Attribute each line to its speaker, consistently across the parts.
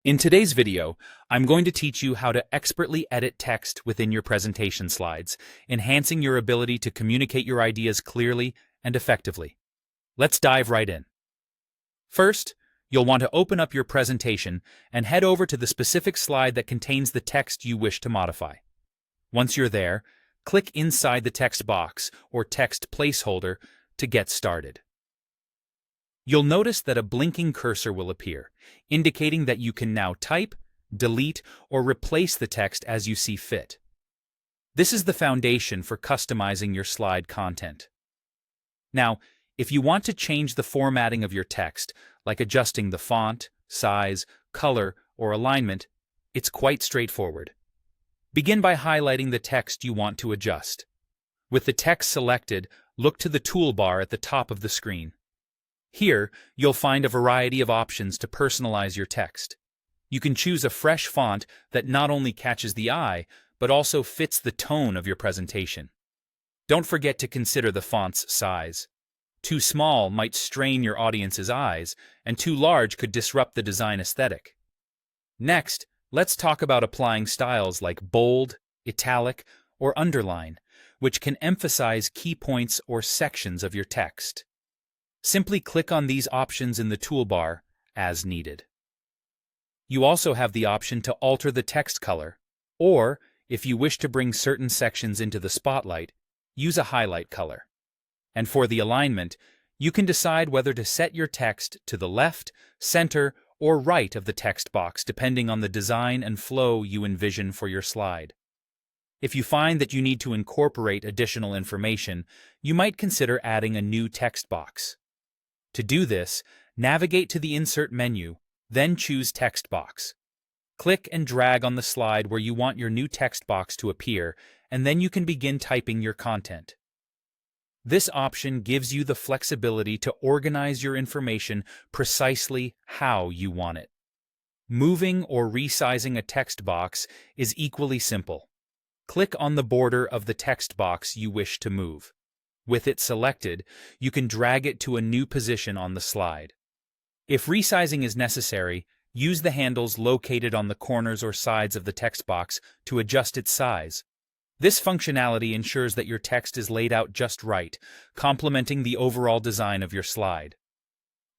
Speaker 1: In today's video, I'm going to teach you how to expertly edit text within your presentation slides, enhancing your ability to communicate your ideas clearly and effectively. Let's dive right in. First, you'll want to open up your presentation and head over to the specific slide that contains the text you wish to modify. Once you're there, click inside the text box or text placeholder to get started. You'll notice that a blinking cursor will appear, indicating that you can now type, delete, or replace the text as you see fit. This is the foundation for customizing your slide content. Now, if you want to change the formatting of your text, like adjusting the font, size, color, or alignment, it's quite straightforward. Begin by highlighting the text you want to adjust. With the text selected, look to the toolbar at the top of the screen. Here, you'll find a variety of options to personalize your text. You can choose a fresh font that not only catches the eye, but also fits the tone of your presentation. Don't forget to consider the font's size. Too small might strain your audience's eyes, and too large could disrupt the design aesthetic. Next, let's talk about applying styles like bold, italic, or underline, which can emphasize key points or sections of your text. Simply click on these options in the toolbar as needed. You also have the option to alter the text color, or, if you wish to bring certain sections into the spotlight, use a highlight color. And for the alignment, you can decide whether to set your text to the left, center, or right of the text box depending on the design and flow you envision for your slide. If you find that you need to incorporate additional information, you might consider adding a new text box. To do this, navigate to the Insert menu, then choose Text Box. Click and drag on the slide where you want your new text box to appear, and then you can begin typing your content. This option gives you the flexibility to organize your information precisely how you want it. Moving or resizing a text box is equally simple. Click on the border of the text box you wish to move. With it selected, you can drag it to a new position on the slide. If resizing is necessary, use the handles located on the corners or sides of the text box to adjust its size. This functionality ensures that your text is laid out just right, complementing the overall design of your slide.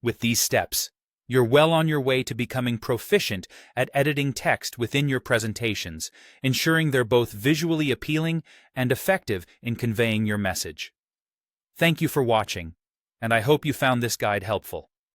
Speaker 1: With these steps, you're well on your way to becoming proficient at editing text within your presentations, ensuring they're both visually appealing and effective in conveying your message. Thank you for watching, and I hope you found this guide helpful.